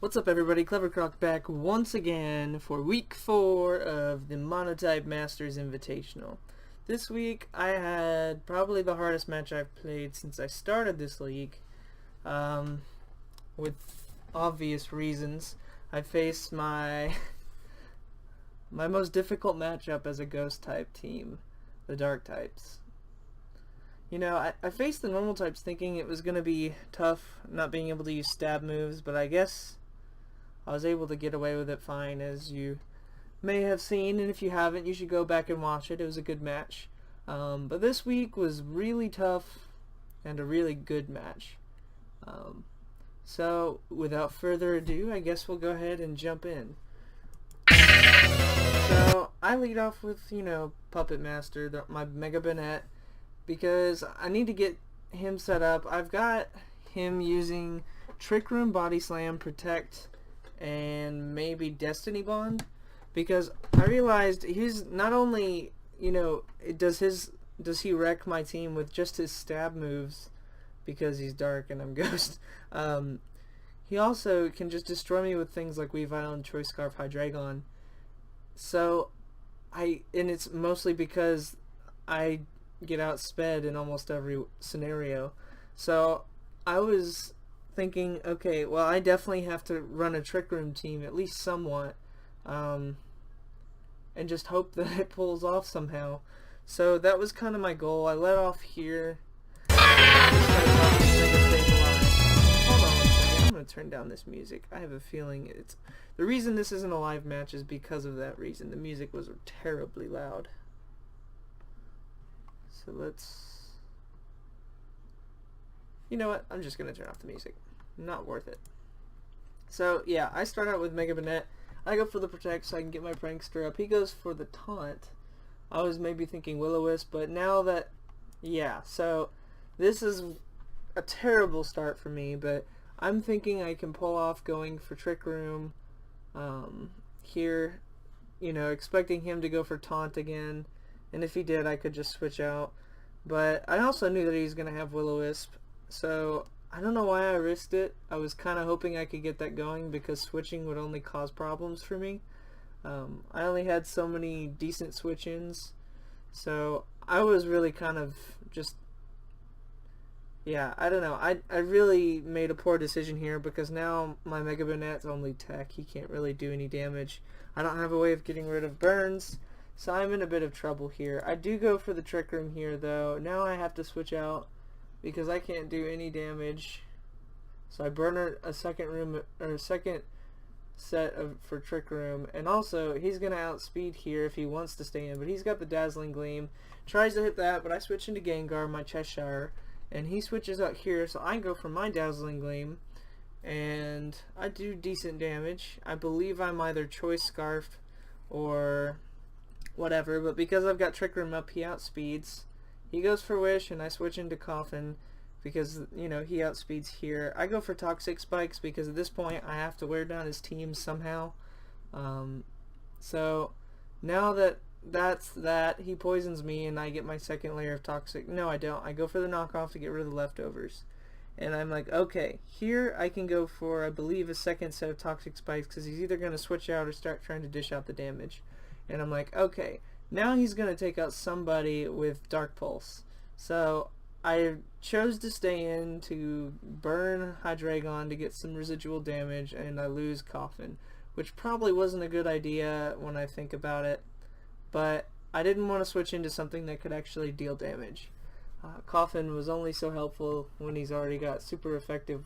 What's up everybody, KleverKrok back once again for week 4 of the MonoType Masters Invitational. This week I had probably the hardest match I've played since I started this league, with obvious reasons. I faced my most difficult matchup as a ghost type team, the dark types. You know, I faced the normal types thinking it was going to be tough not being able to use stab moves, but I guess I was able to get away with it fine, as you may have seen, and if you haven't, you should go back and watch it. It was a good match. But this week was really tough and a really good match. So, without further ado, I guess we'll go ahead and jump in. So, I lead off with, Puppet Master, my Mega Bonnet, because I need to get him set up. I've got him using Trick Room, Body Slam, Protect, and maybe Destiny Bond, because I realized he's not only, does he wreck my team with just his stab moves because he's dark and I'm ghost. He also can just destroy me with things like Weavile and Choice Scarf Hydreigon. So and it's mostly because I get outsped in almost every scenario. So I was thinking, okay, well, I definitely have to run a Trick Room team, at least somewhat, and just hope that it pulls off somehow. So that was kind of my goal. I let off here. Hold on one second. I'm going to turn down this music. I have a feeling the reason this isn't a live match is because of that reason. The music was terribly loud. So you know what? I'm just going to turn off the music. Not worth it. So, yeah, I start out with Mega Bonnet. I go for the Protect so I can get my Prankster up. He goes for the Taunt. I was maybe thinking Will-O-Wisp, but now that... Yeah, so this is a terrible start for me, but I'm thinking I can pull off going for Trick Room here, expecting him to go for Taunt again. And if he did, I could just switch out. But I also knew that he was going to have Will-O-Wisp. So, I don't know why I risked it. I was kind of hoping I could get that going because switching would only cause problems for me. I only had so many decent switch-ins. So, I was really kind of just... Yeah, I don't know. I really made a poor decision here because now my Mega Bonnet's only tech. He can't really do any damage. I don't have a way of getting rid of burns. So I'm in a bit of trouble here. I do go for the Trick Room here, though. Now I have to switch out because I can't do any damage. So I burn a second set for Trick Room. And also, he's going to outspeed here if he wants to stay in. But he's got the Dazzling Gleam. Tries to hit that, but I switch into Gengar, my Cheshire. And he switches out here, so I go for my Dazzling Gleam. And I do decent damage. I believe I'm either Choice Scarf or whatever, but because I've got Trick Room up, he outspeeds. He goes for Wish, and I switch into Coffin because, he outspeeds here. I go for Toxic Spikes because at this point I have to wear down his team somehow. So now that's that, he poisons me and I get my second layer of Toxic. No, I don't. I go for the knockoff to get rid of the leftovers. And I'm like, okay, here I can go for, I believe, a second set of Toxic Spikes because he's either going to switch out or start trying to dish out the damage. And I'm like, okay, now he's going to take out somebody with Dark Pulse. So I chose to stay in to burn Hydreigon to get some residual damage, and I lose Coffin, which probably wasn't a good idea when I think about it. But I didn't want to switch into something that could actually deal damage. Coffin was only so helpful when he's already got super effective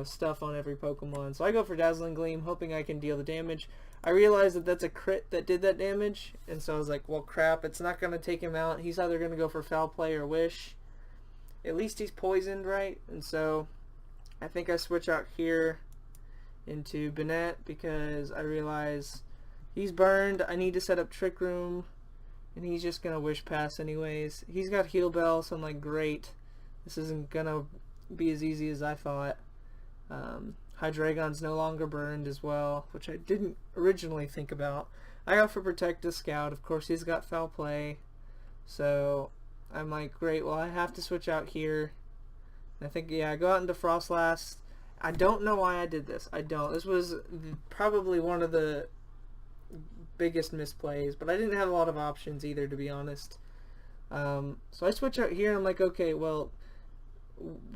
stuff on every Pokemon. So I go for Dazzling Gleam, hoping I can deal the damage. I realized that that's a crit that did that damage, and so I was like, well, crap, it's not going to take him out. He's either going to go for Foul Play or Wish. At least he's poisoned, right? And so I think I switch out here into Bonnet because I realize he's burned. I need to set up Trick Room, and he's just going to Wish Pass anyways. He's got Heal Bell, so I'm like, great. This isn't going to be as easy as I thought. Hydreigon's no longer burned as well, which I didn't originally think about. I go for Protect the Scout. Of course, he's got Foul Play. So I'm like, great, well, I have to switch out here. I think, yeah, I go out into Frostlass. I don't know why I did this. I don't. This was probably one of the biggest misplays, but I didn't have a lot of options either, to be honest. So I switch out here and I'm like, okay, well,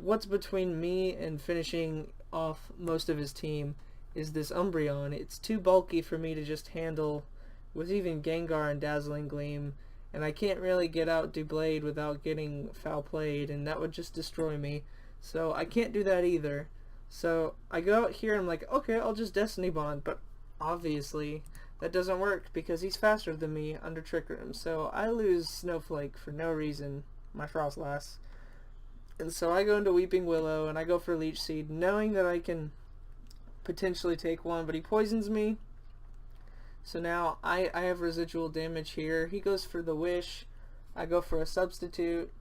what's between me and finishing off most of his team is this Umbreon. It's too bulky for me to just handle with even Gengar and Dazzling Gleam, and I can't really get out Doublade without getting foul played, and that would just destroy me. So I can't do that either. So I go out here and I'm like, okay, I'll just Destiny Bond, but obviously that doesn't work because he's faster than me under Trick Room. So I lose Snowflake for no reason, my Frostlass. And so I go into Weeping Willow and I go for Leech Seed, knowing that I can potentially take one, but he poisons me. So now I have residual damage here. He goes for the Wish. I go for a Substitute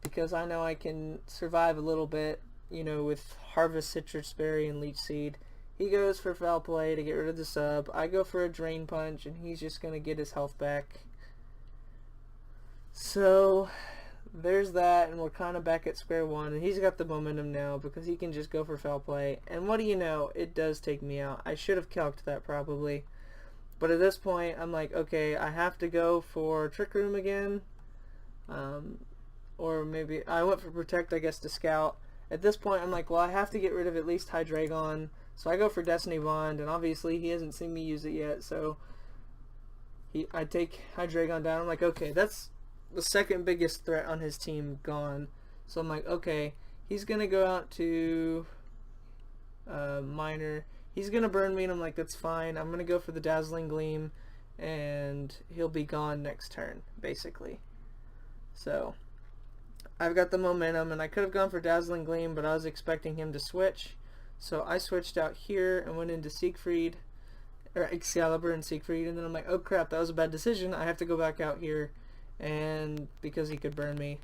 because I know I can survive a little bit, you know, with Harvest Citrus Berry and Leech Seed. He goes for Foul Play to get rid of the sub. I go for a Drain Punch, and he's just going to get his health back. So there's that, and we're kind of back at square one, and he's got the momentum now because he can just go for Foul Play. And what do you know? It does take me out. I should have calced that probably. But at this point, I'm like, okay, I have to go for Trick Room again. Or maybe I went for Protect, I guess, to Scout. At this point, I'm like, well, I have to get rid of at least Hydreigon. So I go for Destiny Bond, and obviously he hasn't seen me use it yet, so I take Hydreigon down. I'm like, okay, that's the second biggest threat on his team gone. So I'm like, okay, he's going to go out to Minor. He's going to burn me, and I'm like, that's fine. I'm going to go for the Dazzling Gleam, and he'll be gone next turn, basically. So I've got the momentum, and I could have gone for Dazzling Gleam, but I was expecting him to switch. So I switched out here and went into Siegfried, or Excalibur and Siegfried, and then I'm like, oh crap, that was a bad decision. I have to go back out here, and because he could burn me.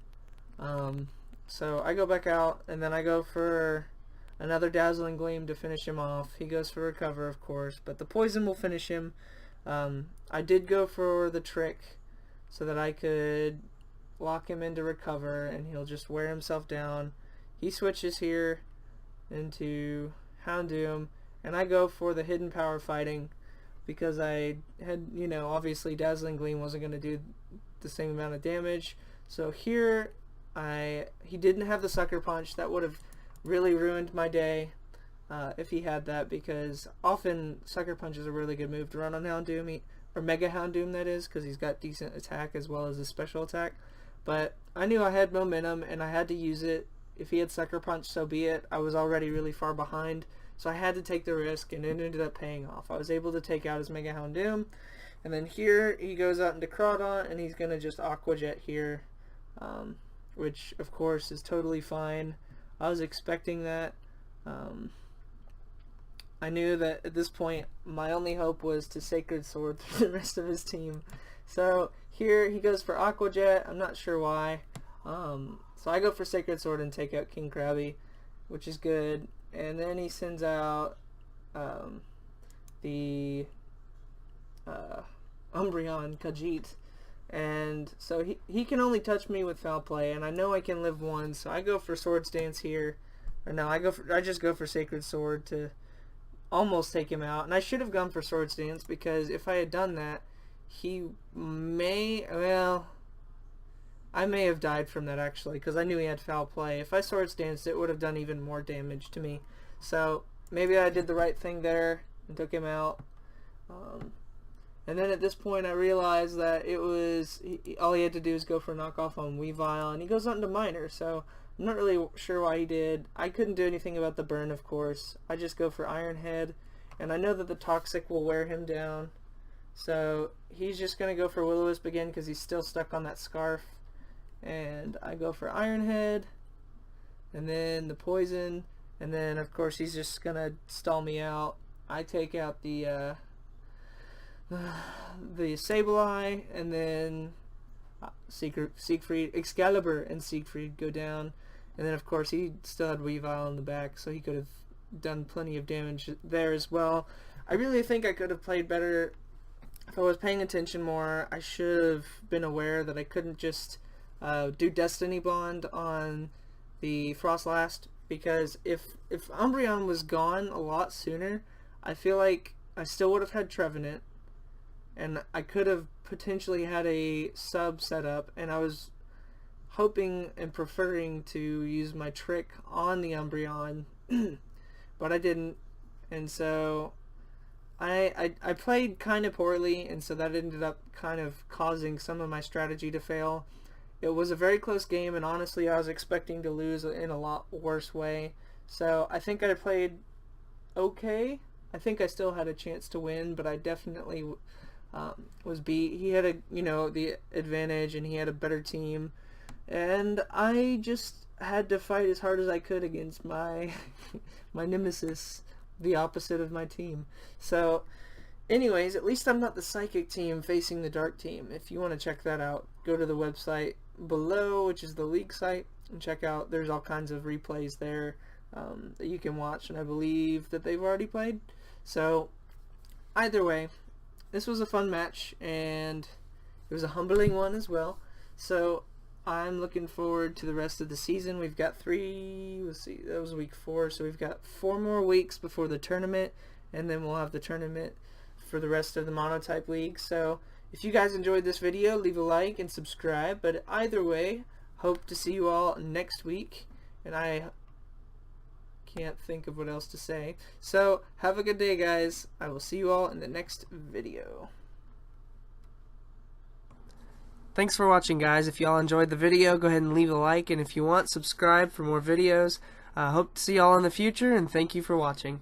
So I go back out, and then I go for another Dazzling Gleam to finish him off. He goes for Recover, of course, but the Poison will finish him. I did go for the Trick so that I could lock him into Recover, and he'll just wear himself down. He switches here into Houndoom, and I go for the Hidden Power Fighting because I had, you know, obviously Dazzling Gleam wasn't going to do the same amount of damage. So here he didn't have the Sucker Punch. That would have really ruined my day if he had that, because often Sucker Punch is a really good move to run on Houndoom, or Mega Houndoom that is, because he's got decent attack as well as a special attack. But I knew I had momentum and I had to use it. If he had Sucker Punch, so be it. I was already really far behind, so I had to take the risk, and it ended up paying off. I was able to take out his Mega Houndoom, and then here he goes out into Crawdaunt, and he's going to just Aqua Jet here, which of course is totally fine. I was expecting that. I knew that at this point my only hope was to Sacred Sword through the rest of his team. So here he goes for Aqua Jet. I'm not sure why. So I go for Sacred Sword and take out King Krabby, which is good. And then he sends out the Umbreon Khajiit. And so he can only touch me with Foul Play, and I know I can live one, so I go for Swords Dance here. Or no, I just go for Sacred Sword to almost take him out. And I should have gone for Swords Dance, because if I had done that, he may, well, I may have died from that actually, because I knew he had Foul Play. If I Swords Danced, it would have done even more damage to me. So maybe I did the right thing there and took him out. And then at this point I realized that it was, all he had to do is go for a knockoff on Weavile, and he goes on to Minor, so I'm not really sure why he did. I couldn't do anything about the burn, of course. I just go for Iron Head, and I know that the Toxic will wear him down. So he's just going to go for Will-O-Wisp again because he's still stuck on that Scarf. And I go for Iron Head, and then the Poison, and then of course he's just going to stall me out. I take out the Sableye, and then Siegfried, Excalibur and Siegfried go down, and then of course he still had Weavile in the back, so he could have done plenty of damage there as well. I really think I could have played better if I was paying attention more. I should have been aware that I couldn't just do Destiny Bond on the Frostlass because if Umbreon was gone a lot sooner, I feel like I still would have had Trevenant, and I could have potentially had a sub set up, and I was hoping and preferring to use my trick on the Umbreon, but I didn't, and so I played kind of poorly, and so that ended up kind of causing some of my strategy to fail. It was a very close game, and honestly I was expecting to lose in a lot worse way, so I think I played okay. I think I still had a chance to win, but I definitely was beat. He had the advantage, and he had a better team, and I just had to fight as hard as I could against my my nemesis, the opposite of my team. So anyways, at least I'm not the psychic team facing the dark team. If you want to check that out, go to the website below, which is the league site, and check out, there's all kinds of replays there that you can watch, and I believe that they've already played. So either way, this was a fun match, and it was a humbling one as well. So I'm looking forward to the rest of the season. We've got that was week 4, so we've got 4 more weeks before the tournament, and then we'll have the tournament for the rest of the MonoType League. So if you guys enjoyed this video, leave a like and subscribe. But either way, hope to see you all next week, and I can't think of what else to say. So have a good day, guys. I will see you all in the next video. Thanks for watching, guys. If y'all enjoyed the video, go ahead and leave a like, and if you want, subscribe for more videos. Hope to see y'all in the future, and thank you for watching.